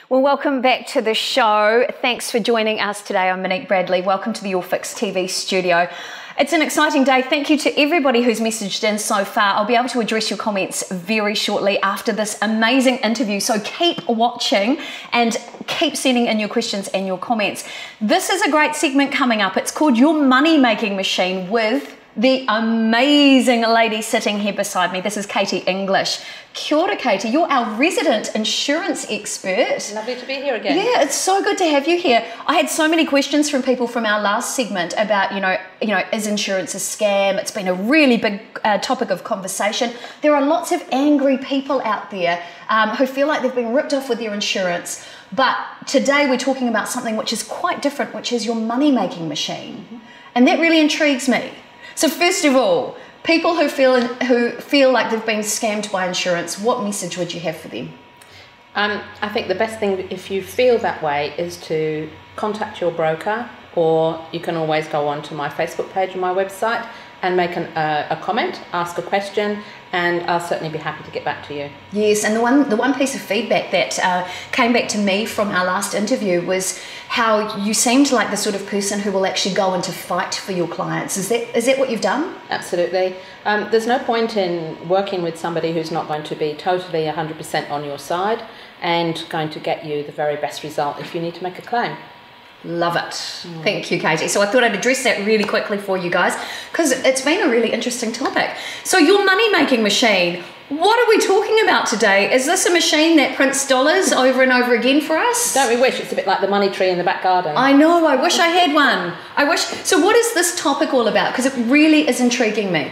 Well, welcome back to the show. Thanks for joining us today. I'm Monique Bradley. Welcome to the All Fix TV studio. It's an exciting day. Thank you to everybody who's messaged in so far. I'll be able to address your comments very shortly after this amazing interview. So keep watching and keep sending in your questions and your comments. This is a great segment coming up. It's called Your Money Making Machine with the amazing lady sitting here beside me. This is Katie English. Kia ora, Katie. You're our resident insurance expert. Lovely to be here again. Yeah, it's so good to have you here. I had so many questions from people from our last segment about, you know, is insurance a scam? It's been a really big topic of conversation. There are lots of angry people out there who feel like they've been ripped off with their insurance. But today we're talking about something which is quite different, which is your money-making machine. Mm-hmm. And that really intrigues me. So first of all, people who feel like they've been scammed by insurance, what message would you have for them? I think the best thing, if you feel that way, is to contact your broker, or you can always go on to my Facebook page and my website and make a comment, ask a question, and I'll certainly be happy to get back to you. Yes, and the one piece of feedback that came back to me from our last interview was how you seemed like the sort of person who will actually go into fight for your clients. Is that what you've done? Absolutely. There's no point in working with somebody who's not going to be totally 100% on your side and going to get you the very best result if you need to make a claim. Love it. Thank you, Katie. So I thought I'd address that really quickly for you guys because it's been a really interesting topic. So your money-making machine, what are we talking about today? Is this a machine that prints dollars over and over again for us? Don't we wish? It's a bit like the money tree in the back garden. I know. I wish I had one. I wish. So what is this topic all about? Because it really is intriguing me.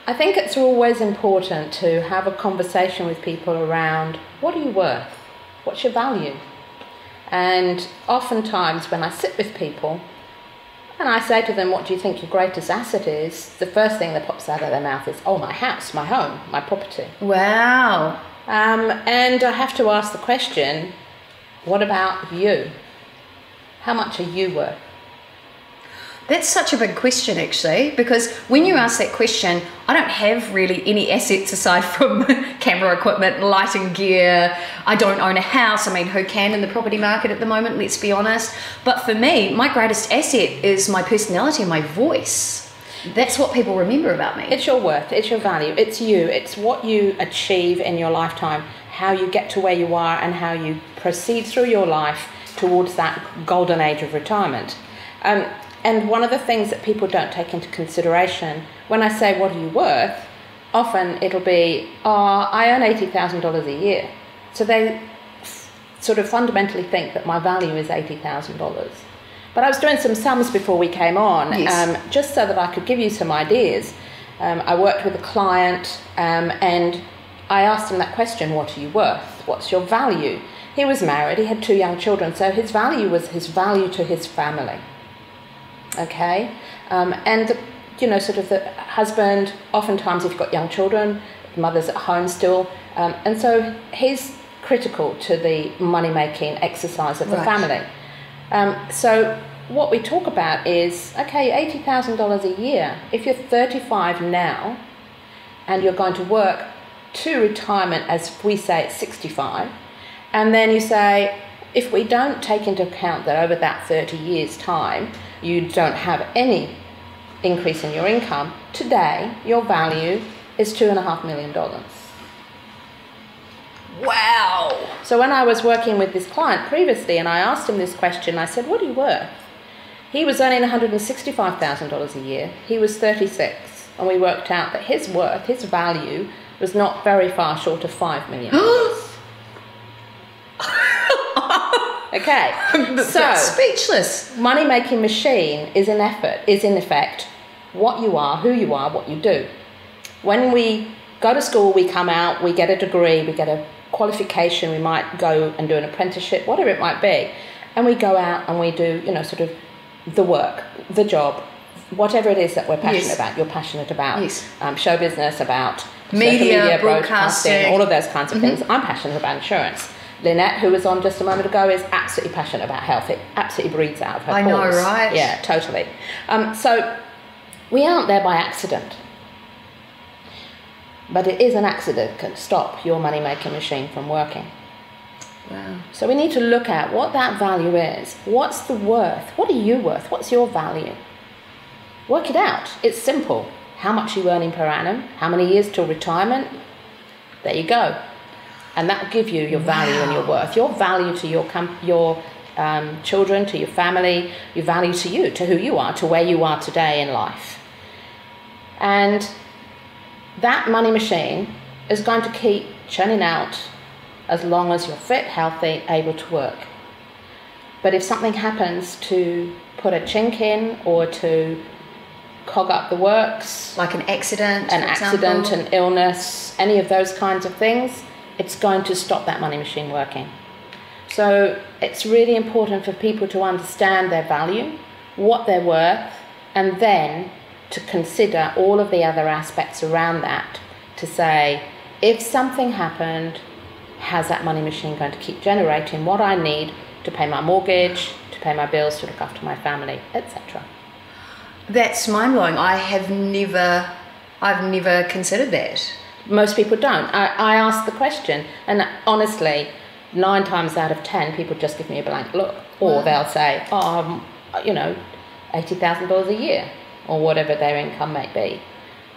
I think it's always important to have a conversation with people around what are you worth? What's your value? And oftentimes when I sit with people and I say to them, what do you think your greatest asset is? The first thing that pops out of their mouth is, oh, my house, my home, my property. Wow. And I have to ask the question, what about you? How much are you worth? That's such a big question, actually, because when you ask that question, I don't have really any assets aside from camera equipment, lighting gear. I don't own a house. I mean, who can in the property market at the moment, let's be honest. But for me, my greatest asset is my personality and my voice. That's what people remember about me. It's your worth, it's your value, it's you, it's what you achieve in your lifetime, how you get to where you are and how you proceed through your life towards that golden age of retirement. And one of the things that people don't take into consideration, when I say, what are you worth? Often it'll be, oh, I earn $80,000 a year. So they sort of fundamentally think that my value is $80,000. But I was doing some sums before we came on, yes. Just so that I could give you some ideas. I worked with a client and I asked him that question, what are you worth? What's your value? He was married, he had 2 young children, so his value was his value to his family. Okay, and sort of the husband, oftentimes if you've got young children, the mother's at home still, and so he's critical to the money-making exercise of the family. So what we talk about is, okay, $80,000 a year. If you're 35 now, and you're going to work to retirement, as we say, at 65, and then you say, if we don't take into account that over that 30 years' time, you don't have any increase in your income, today your value is $2.5 million. Wow! So when I was working with this client previously and I asked him this question, I said, what are you worth? He was earning $165,000 a year. He was 36, and we worked out that his worth, his value, was not very far short of $5 million. Okay, so speechless. Money-making machine is in effect what you are, who you are, what you do. When we go to school, we come out, we get a degree, we get a qualification, we might go and do an apprenticeship, whatever it might be, and we go out and we do, sort of the work, the job, whatever it is that we're passionate about. You're passionate about show business, about media, broadcasting, all of those kinds of things. I'm passionate about insurance. Lynette, who was on just a moment ago, is absolutely passionate about health. It absolutely breathes out of her pores. I know, right? Yeah, totally. So we aren't there by accident. But it is an accident that can stop your money-making machine from working. Wow. So we need to look at what that value is. What's the worth? What are you worth? What's your value? Work it out. It's simple. How much are you earning per annum? How many years till retirement? There you go. And that will give you your value and your worth. Your value to your children, to your family, your value to you, to who you are, to where you are today in life. And that money machine is going to keep churning out as long as you're fit, healthy, able to work. But if something happens to put a chink in or to cog up the works, like an accident, an illness, any of those kinds of things, it's going to stop that money machine working. So it's really important for people to understand their value, what they're worth, and then to consider all of the other aspects around that to say, if something happened, how's that money machine going to keep generating what I need to pay my mortgage, to pay my bills, to look after my family, etc. That's mind-blowing. I've never considered that. Most people don't. I ask the question, and honestly, 9 times out of 10, people just give me a blank look, or they'll say, $80,000 a year, or whatever their income may be,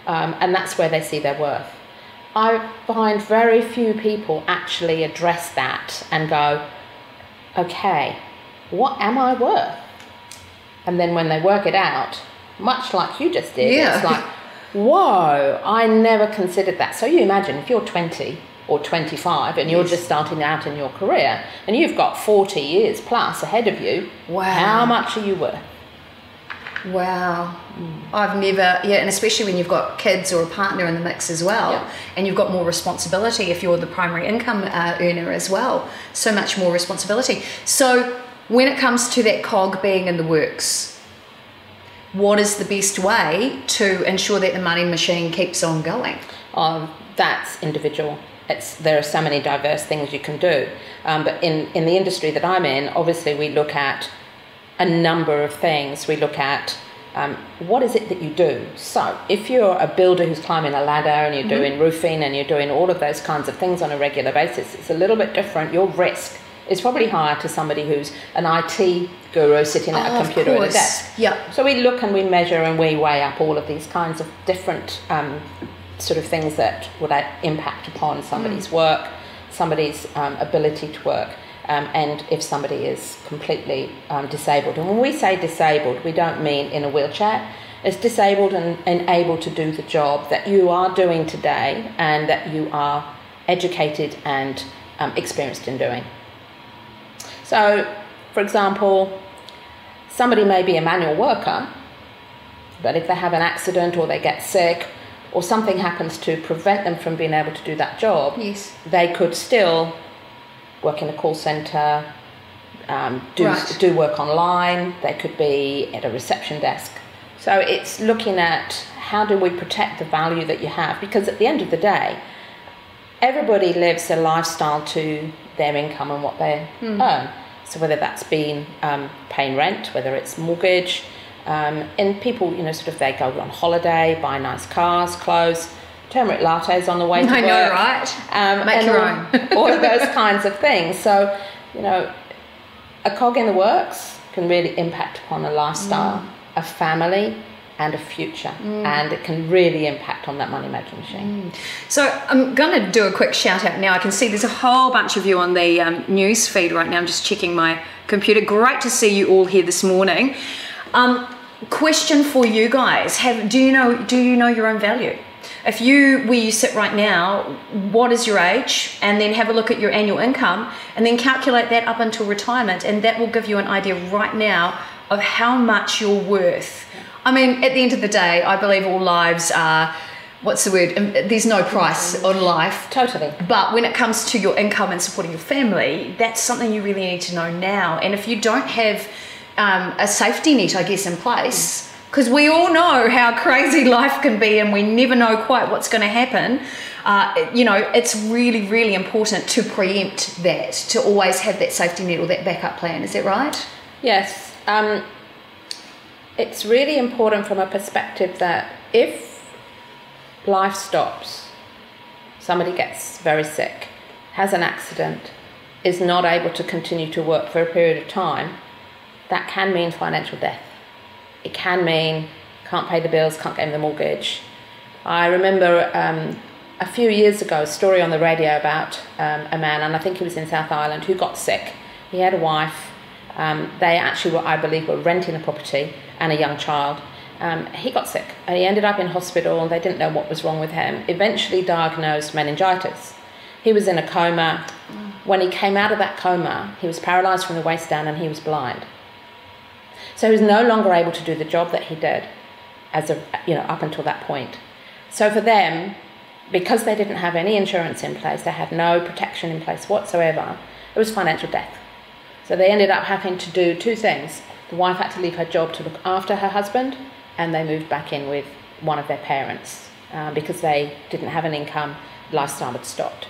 and that's where they see their worth. I find very few people actually address that and go, okay, what am I worth? And then when they work it out, much like you just did, it's like, whoa, I never considered that. So you imagine if you're 20 or 25 and you're just starting out in your career and you've got 40 years plus ahead of you, how much are you worth? Wow. I've never, and especially when you've got kids or a partner in the mix as well, and you've got more responsibility if you're the primary income earner as well, so much more responsibility. So when it comes to that cog being in the works, what is the best way to ensure that the money machine keeps on going? That's individual. There are so many diverse things you can do. But in the industry that I'm in, obviously we look at a number of things. We look at what is it that you do. So if you're a builder who's climbing a ladder and you're doing roofing and you're doing all of those kinds of things on a regular basis, it's a little bit different. Your risk is probably higher to somebody who's an IT guru sitting at a computer at a desk. So we look and we measure and we weigh up all of these kinds of different sort of things that would impact upon somebody's work, somebody's ability to work. And if somebody is completely disabled. And when we say disabled, we don't mean in a wheelchair. It's disabled and able to do the job that you are doing today and that you are educated and experienced in doing. So, for example, somebody may be a manual worker, but if they have an accident or they get sick or something happens to prevent them from being able to do that job, they could still work in a call centre, do work online, they could be at a reception desk. So it's looking at how do we protect the value that you have, because at the end of the day, everybody lives a lifestyle to their income and what they earn. So whether that's been paying rent, whether it's mortgage, and people, sort of they go on holiday, buy nice cars, clothes, turmeric lattes on the way to work. I know, right? Make your own. All of those kinds of things. So, a cog in the works can really impact upon a lifestyle, a family, and a future. And it can really impact on that money-making machine. So I'm going to do a quick shout-out now. I can see there's a whole bunch of you on the news feed right now. I'm just checking my computer. Great to see you all here this morning. Question for you guys. Do you know your own value? If where you sit right now, what is your age? And then have a look at your annual income and then calculate that up until retirement, and that will give you an idea right now of how much you're worth. I mean, at the end of the day, I believe all lives are, there's no price on life. Totally. But when it comes to your income and supporting your family, that's something you really need to know now. And if you don't have a safety net, I guess, in place, because we all know how crazy life can be and we never know quite what's going to happen. It's really, really important to preempt that, to always have that safety net or that backup plan. Is that right? Yes. It's really important from a perspective that if life stops, somebody gets very sick, has an accident, is not able to continue to work for a period of time, that can mean financial death. It can mean can't pay the bills, can't get the mortgage. I remember a few years ago a story on the radio about a man, and I think he was in South Ireland, who got sick. He had a wife. They actually were, I believe, were renting a property and a young child. He got sick and he ended up in hospital, and they didn't know what was wrong with him. Eventually diagnosed meningitis. He was in a coma. When he came out of that coma, he was paralysed from the waist down and he was blind. So he was no longer able to do the job that he did up until that point. So for them, because they didn't have any insurance in place, they had no protection in place whatsoever, it was financial death. So they ended up having to do two things. The wife had to leave her job to look after her husband, and they moved back in with one of their parents because they didn't have an income, lifestyle had stopped.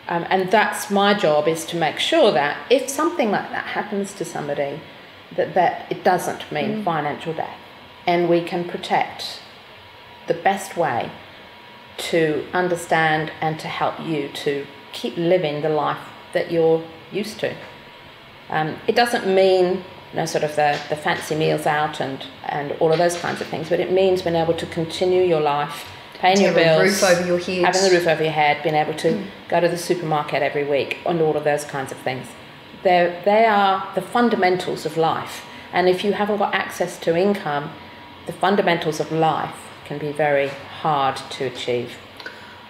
And that's my job, is to make sure that if something like that happens to somebody, that it doesn't mean financial death, and we can protect the best way to understand and to help you to keep living the life that you're used to. It doesn't mean sort of the fancy meals out and all of those kinds of things, but it means being able to continue your life, paying your bills, roof over your head, having the roof over your head, being able to go to the supermarket every week, and all of those kinds of things. They are the fundamentals of life, and if you haven't got access to income, the fundamentals of life can be very hard to achieve.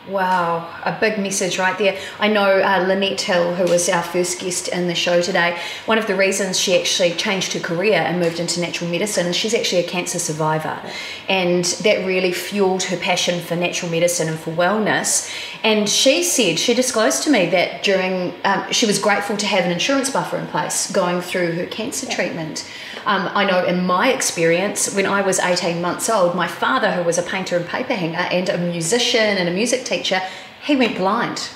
Wow, a big message right there. I know Lynette Hill, who was our first guest in the show today, one of the reasons she actually changed her career and moved into natural medicine is she's actually a cancer survivor. And that really fueled her passion for natural medicine and for wellness. And she said, she disclosed to me that during, she was grateful to have an insurance buffer in place going through her cancer treatment. I know in my experience, when I was 18 months old, my father, who was a painter and paper hanger and a musician and a music teacher, he went blind.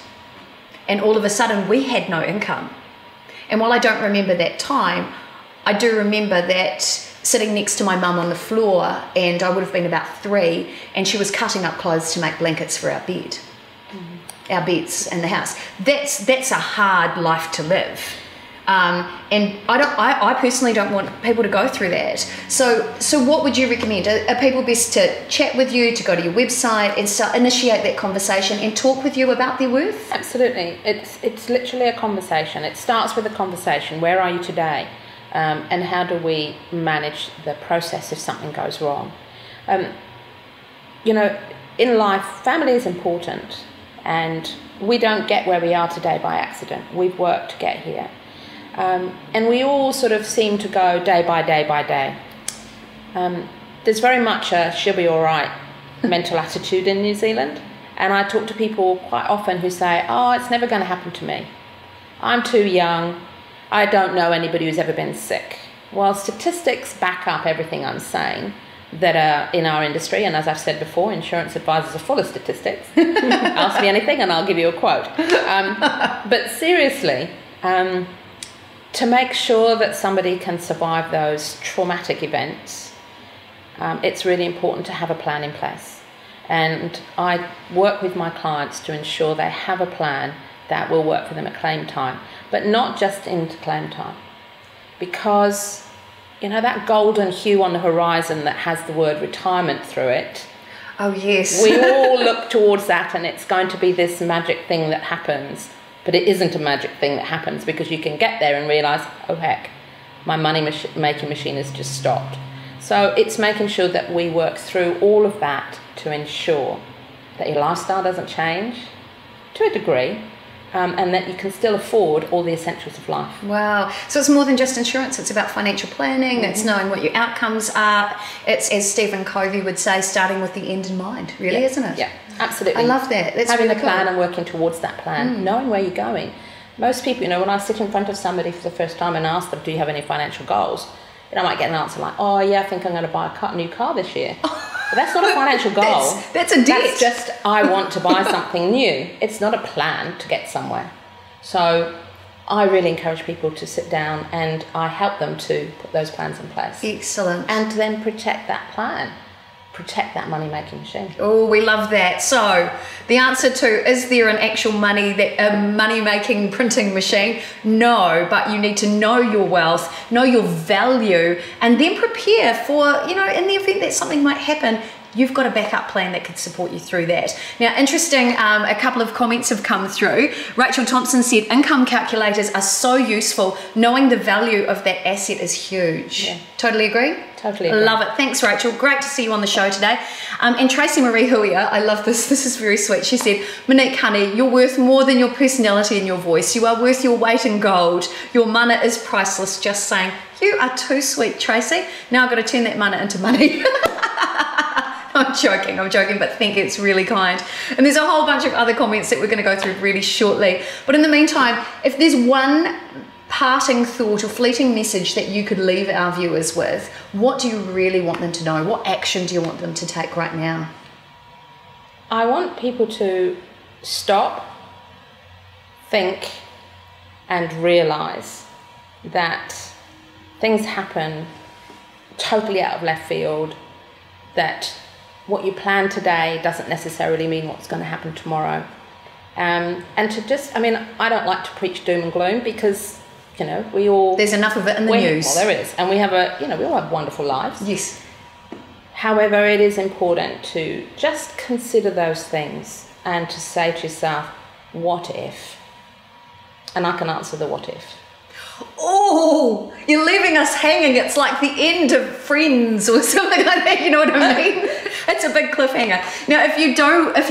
And all of a sudden we had no income. And while I don't remember that time, I do remember that sitting next to my mum on the floor, and I would have been about 3, and she was cutting up clothes to make blankets for our bed, our beds in the house. That's a hard life to live. And I personally don't want people to go through that. So what would you recommend? Are people best to chat with you, to go to your website and start initiate that conversation and talk with you about their worth? Absolutely. It's literally a conversation. It starts with a conversation. Where are you today? And how do we manage the process if something goes wrong? In life, family is important, and we don't get where we are today by accident. We've worked to get here. And we all sort of seem to go day by day by day. There's very much a she'll be all right mental attitude in New Zealand. And I talk to people quite often who say, oh, it's never going to happen to me. I'm too young. I don't know anybody who's ever been sick. Well, statistics back up everything I'm saying that are in our industry. And as I've said before, insurance advisors are full of statistics. Ask me anything and I'll give you a quote. But seriously, to make sure that somebody can survive those traumatic events, it's really important to have a plan in place. And I work with my clients to ensure they have a plan that will work for them at claim time, but not just into claim time. Because, that golden hue on the horizon that has the word retirement through it, oh yes, we all look towards that, and it's going to be this magic thing that happens. But it isn't a magic thing that happens, because you can get there and realise, oh heck, my money-making machine has just stopped. So it's making sure that we work through all of that to ensure that your lifestyle doesn't change, to a degree, and that you can still afford all the essentials of life. Wow. So it's more than just insurance. It's about financial planning. It's knowing what your outcomes are. It's, as Stephen Covey would say, starting with the end in mind, really, isn't it? Yeah, absolutely. I love that. That's having really a plan cool. and working towards that plan, knowing where you're going. Most people, when I sit in front of somebody for the first time and ask them, do you have any financial goals? I might get an answer like, oh yeah, I think I'm going to buy a new car this year. But that's not a financial goal. That's a debt. That's just, I want to buy something new. It's not a plan to get somewhere. So I really encourage people to sit down, and I help them to put those plans in place. Excellent. And to then protect that plan. protect that money-making machine. Oh, we love that. So the answer to, is there an actual money-making printing machine? No, but you need to know your wealth, know your value, and then prepare for, in the event that something might happen, you've got a backup plan that could support you through that. Now, interesting, a couple of comments have come through. Rachel Thompson said, income calculators are so useful. Knowing the value of that asset is huge. Yeah. Totally agree? Totally agree. Love it. Thanks, Rachel. Great to see you on the show today. And Tracy Marie Huia, I love this. This is very sweet. She said, Monique, honey, you're worth more than your personality and your voice. You are worth your weight in gold. Your mana is priceless. Just saying. You are too sweet, Tracy. Now I've got to turn that mana into money. I'm joking, but think it's really kind. And there's a whole bunch of other comments that we're going to go through really shortly. But in the meantime, if there's one parting thought or fleeting message that you could leave our viewers with, what do you really want them to know? What action do you want them to take right now? I want people to stop, think, and realize that things happen totally out of left field, that what you plan today doesn't necessarily mean what's going to happen tomorrow. And to just, I don't like to preach doom and gloom because, we all... There's enough of it in the news. Well, there is. And we have we all have wonderful lives. Yes. However, it is important to just consider those things and to say to yourself, what if? And I can answer the what if. Oh, you're leaving us hanging. It's like the end of Friends or something like that. You know what I mean? It's a big cliffhanger. Now, if you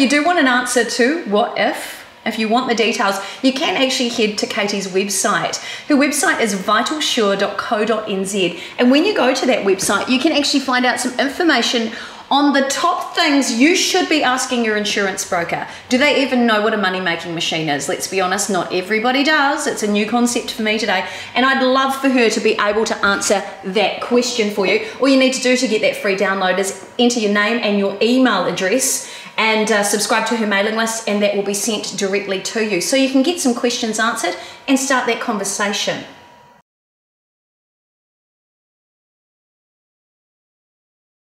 do want an answer to what if you want the details, you can actually head to Katie's website. Her website is vitalsure.co.nz. And when you go to that website, you can actually find out some information on the top things you should be asking your insurance broker. Do they even know what a money-making machine is? Let's be honest, not everybody does. It's a new concept for me today. And I'd love for her to be able to answer that question for you. All you need to do to get that free download is enter your name and your email address and subscribe to her mailing list, and that will be sent directly to you. So you can get some questions answered and start that conversation.